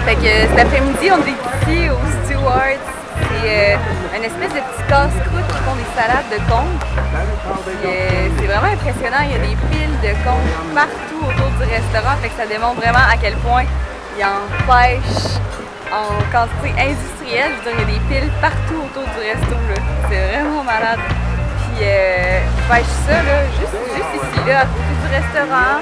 Fait que cet après-midi, on est ici au Stewart's. C'est une espèce de petit casse-croûte qui font des salades de conques. C'est vraiment impressionnant. Il y a des piles de conques partout autour du restaurant. Fait que ça démontre vraiment à quel point ils en pêchent en quantité industrielle. Je veux dire, il y a des piles partout autour du resto. C'est vraiment malade. Puis ils pêchent ça là, juste ici, là, à côté du restaurant.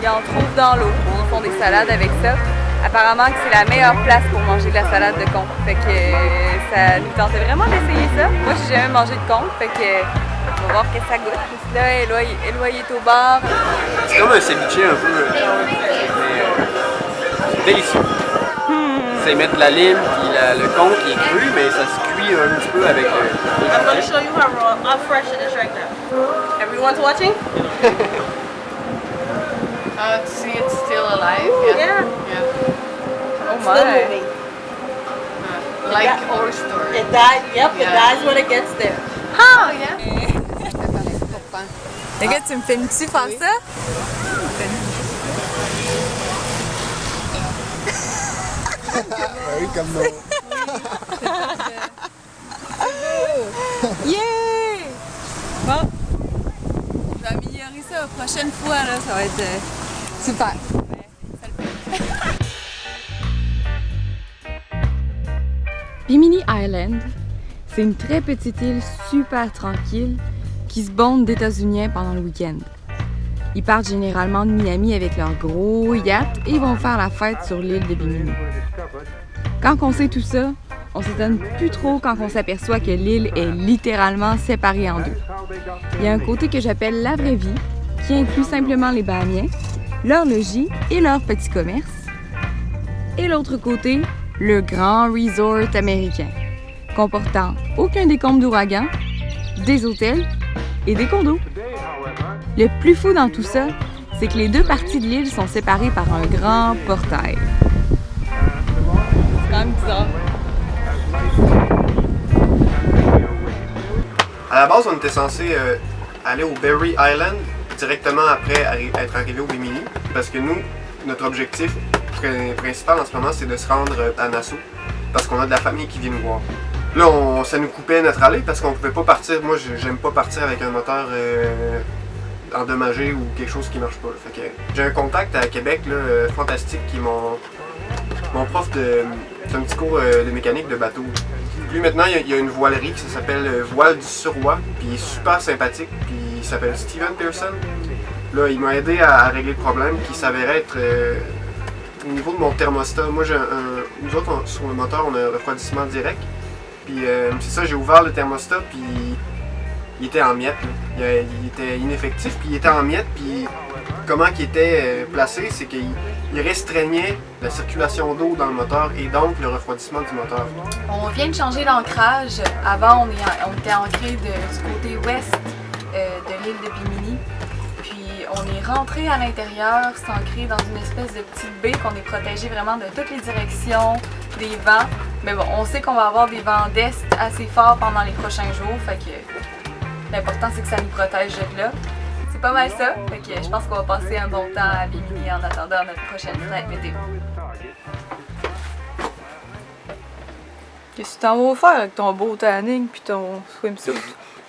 Ils en trouvent dans l'eau. Ils font des salades avec ça. Apparemment que c'est la meilleure place pour manger de la salade de conque. Fait que ça nous tentait vraiment d'essayer ça. Moi, j'ai jamais mangé de conque, fait que on va voir que ça goûte. Puis là, Éloi est au bar. C'est comme un ceviche un peu, mais délicieux. Ça, ils mettent la lime puis le conque qui est cru, mais ça se cuit un petit peu avec le I'm going to show you how fresh it is right now. Everyone's watching? To see it's still alive? Yeah. Oh It's still my! moving. Like our story. It dies. Yep, it Yeah. dies when it gets there. Oh, yeah. Les gars, tu me filmes-tu faire ça? Oui, comme nous. Yeah! Bon, je vais améliorer ça la prochaine fois, là, ça va être super. Bimini Island, c'est une très petite île super tranquille qui se bondent d'États-Uniens pendant le week-end. Ils partent généralement de Miami avec leur gros yacht et vont faire la fête sur l'île de Bimini. Quand on sait tout ça, on s'étonne plus trop quand on s'aperçoit que l'île est littéralement séparée en deux. Il y a un côté que j'appelle la vraie vie, qui inclut simplement les Bahamiens, leur logis et leurs petits commerces. Et l'autre côté, le grand resort américain, comportant aucun décombre d'ouragan, des hôtels et des condos. Le plus fou dans tout ça, c'est que les deux parties de l'île sont séparées par un grand portail. C'est quand même bizarre. À la base, on était censé aller au Berry Island directement après être arrivé au Bimini, parce que nous, notre objectif principal en ce moment, c'est de se rendre à Nassau, parce qu'on a de la famille qui vient nous voir. Là, ça nous coupait notre allée parce qu'on pouvait pas partir. Moi, j'aime pas partir avec un moteur endommagé ou quelque chose qui marche pas. Fait que j'ai un contact à Québec là, fantastique qui est mon prof de. C'est un petit cours de mécanique de bateau. Lui maintenant il y a une voilerie qui s'appelle Voile du Surroi, puis il est super sympathique, puis il s'appelle Steven Pearson. Là il m'a aidé à régler le problème qui s'avérait être au niveau de mon thermostat. Moi nous autres sur le moteur on a un refroidissement direct. Puis c'est ça, j'ai ouvert le thermostat puis il était en miettes. Il était ineffectif puis il était en miettes puis comment il était placé, c'est qu'il restreignait la circulation d'eau dans le moteur et donc le refroidissement du moteur. On vient de changer l'ancrage. Avant, on était ancré du côté ouest de l'île de Bimini. Puis on est rentré à l'intérieur, s'ancrer dans une espèce de petite baie qu'on est protégé vraiment de toutes les directions, des vents. Mais bon, on sait qu'on va avoir des vents d'est assez forts pendant les prochains jours. Fait que l'important, c'est que ça nous protège de là. C'est pas mal ça, fait que je pense qu'on va passer un bon temps à Bimini en attendant notre prochaine fenêtre météo. Qu'est-ce que tu t'en vas faire avec ton beau tanning puis ton swimsuit?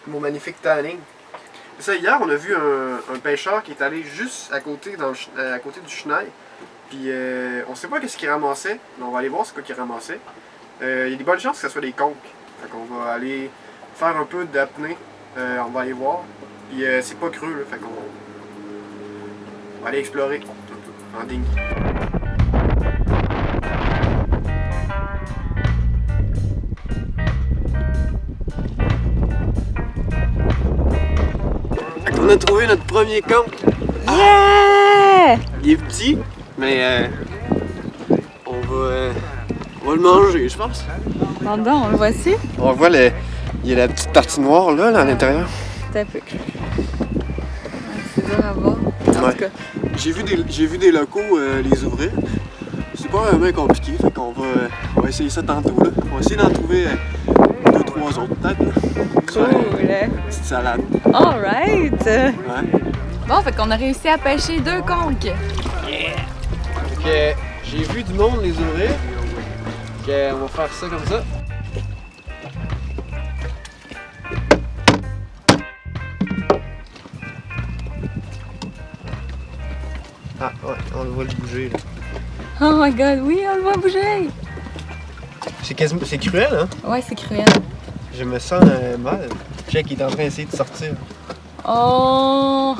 Mon magnifique tanning. C'est ça, hier on a vu un pêcheur qui est allé juste à côté, à côté du chenal. Puis on sait pas qu'est-ce qu'il ramassait, mais on va aller voir ce qu'il ramassait. Il y a des bonnes chances que ce soit des conques. Fait qu'on va aller faire un peu d'apnée, on va aller voir. Puis c'est pas creux, là, fait qu'on On va aller explorer en dinghy. On a trouvé notre premier camp. Yeah! Il est petit, mais on va le manger, je pense. Pendant, on le voici? On voit il y a la petite partie noire là à l'intérieur. C'est un peu. C'est dur à voir. En Ouais. tout cas. J'ai vu des locaux les ouvrir. C'est pas vraiment compliqué, fait qu'on va essayer ça tantôt là. On va essayer d'en trouver 2-3 autres peut-être. Cool! Petite salade. Alright! Ouais. Bon, fait qu'on a réussi à pêcher 2 conques. Donc, j'ai vu du monde les ouvrir. Donc, on va faire ça comme ça. Ah ouais, on le voit le bouger là. Oh my god, oui, on le voit bouger! C'est cruel hein? Ouais, c'est cruel. Je me sens mal. Check, il est en train d'essayer de sortir. Oh!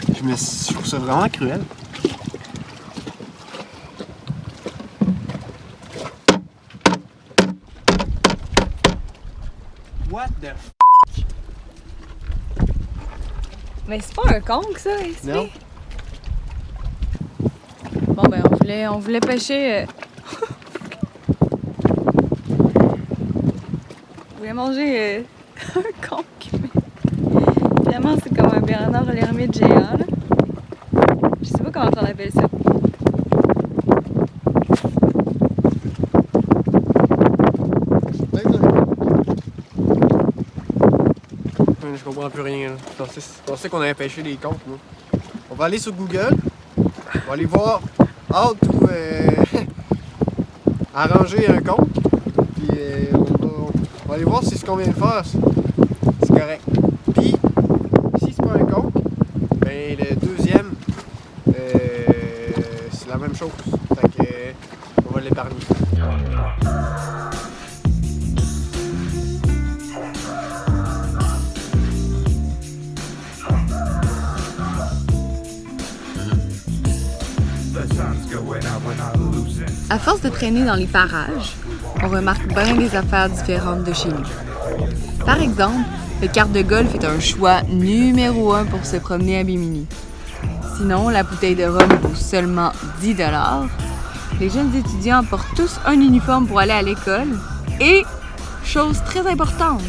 Je trouve ça vraiment cruel. What the f... Mais c'est pas un conque ça, ici? Non. Bon ben on voulait pêcher. On voulait manger un conque, mais finalement c'est comme un Bernard l'ermite géant là. Je sais pas comment on appelle ça. Je comprends plus rien. Là. Je pensais qu'on avait pêché des conques, moi. On va aller sur Google. On va aller voir how to arranger un conque. Puis on va aller voir si ce qu'on vient de faire, c'est correct. Puis, si c'est pas un conque, ben le deuxième, c'est la même chose. Fait que, on va l'épargner. À force de traîner dans les parages, on remarque bien des affaires différentes de chez nous. Par exemple, le carte de golf est un choix numéro 1 pour se promener à Bimini. Sinon, la bouteille de rhum vaut seulement 10 $. Les jeunes étudiants portent tous un uniforme pour aller à l'école. Et, chose très importante,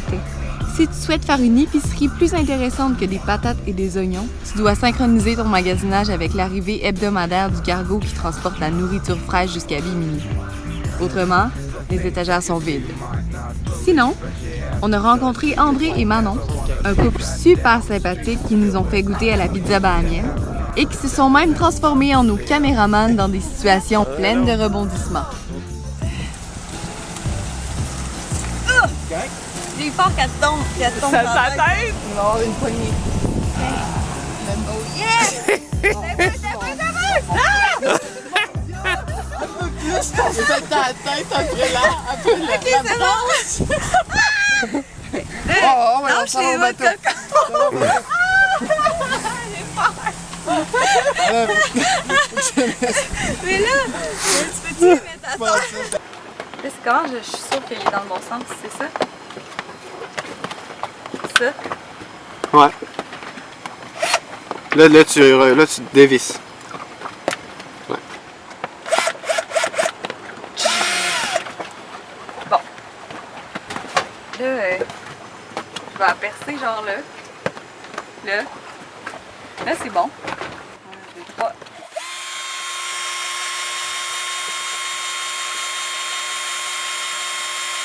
si tu souhaites faire une épicerie plus intéressante que des patates et des oignons, tu dois synchroniser ton magasinage avec l'arrivée hebdomadaire du cargo qui transporte la nourriture fraîche jusqu'à Bimini. Autrement, les étagères sont vides. Sinon, on a rencontré André et Manon, un couple super sympathique qui nous ont fait goûter à la pizza bahamienne et qui se sont même transformés en nos caméramans dans des situations pleines de rebondissements. J'ai peur qu'elle tombe dans la tête. On va avoir une poignée. Oh yeah! C'est ta tête après la branche. Oh, ouais, on s'en va au bateau. Mais là, tu peux-tu mettre ta tête? Là, c'est comment? Je suis sûre qu'il est dans le bon sens, c'est ça? Ça? Ouais. Là, tu dévisses. Ouais. Bon. Là, je vais la percer genre là. Là. Là, c'est bon. 1, 2, 3.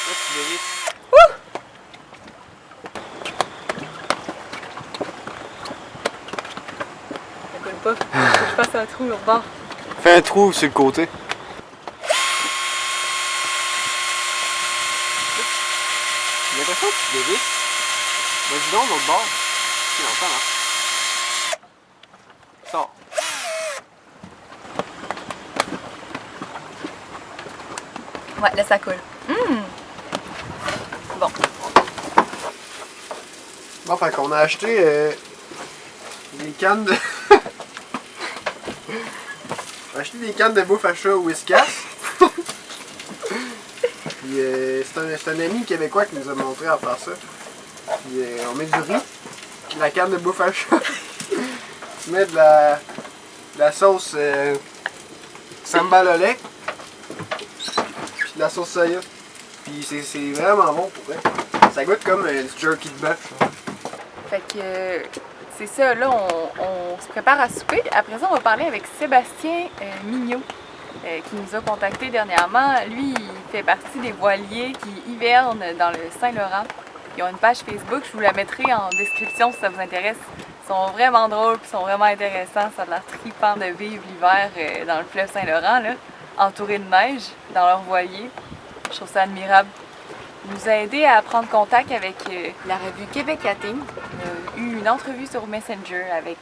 Là, tu dévisses. Ça coule pas. Faut que je fasse un trou au bord. Fais un trou sur le côté. J'ai l'impression que tu dévisses. Vas-y donc, l'autre bord. Non, ça marche. Sors. Ouais, là, ça coule. Bon. Bon, fait qu'on a acheté cannes de... J'ai acheté des cannes de bouffe à chat au Whiskas. Puis c'est un ami québécois qui nous a montré à faire ça. Puis on met du riz, puis la canne de bouffe à chat. Tu mets de la sauce sambal olek, puis de la sauce soya. Puis c'est vraiment bon pour vrai. Ça goûte comme du jerky de bœuf. Fait que c'est ça, là on se prépare à souper. Après ça, on va parler avec Sébastien Mignot qui nous a contactés dernièrement. Lui, il fait partie des voiliers qui hivernent dans le Saint-Laurent. Ils ont une page Facebook, je vous la mettrai en description si ça vous intéresse. Ils sont vraiment drôles, ils sont vraiment intéressants. Ça a l'air trippant de vivre l'hiver dans le fleuve Saint-Laurent, là, entouré de neige dans leur voilier. Je trouve ça admirable. Il nous a aidé à prendre contact avec la revue Québec Yachting. On a eu une entrevue sur Messenger avec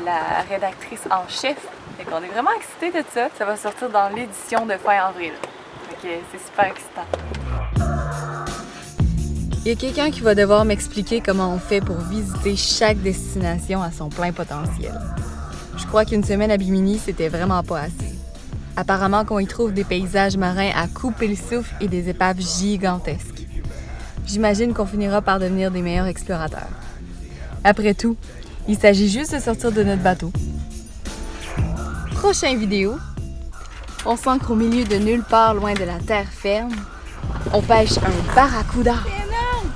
la rédactrice en chef. Fait qu'on est vraiment excités de ça. Ça va sortir dans l'édition de fin avril. Fait que c'est super excitant. Il y a quelqu'un qui va devoir m'expliquer comment on fait pour visiter chaque destination à son plein potentiel. Je crois qu'une semaine à Bimini, c'était vraiment pas assez. Apparemment qu'on y trouve des paysages marins à couper le souffle et des épaves gigantesques. J'imagine qu'on finira par devenir des meilleurs explorateurs. Après tout, il s'agit juste de sortir de notre bateau. Prochaine vidéo, on s'ancre au milieu de nulle part loin de la terre ferme. On pêche un barracuda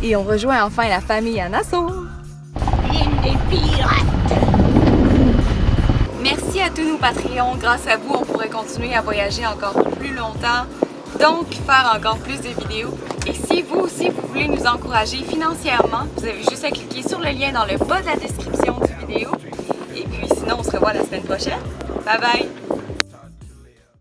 et on rejoint enfin la famille à Nassau. Merci à tous nos Patreons. Grâce à vous, on pourrait continuer à voyager encore plus longtemps, donc faire encore plus de vidéos. Et si vous aussi, vous voulez nous encourager financièrement, vous avez juste à cliquer sur le lien dans le bas de la description du vidéo. Et puis sinon, on se revoit la semaine prochaine. Bye bye!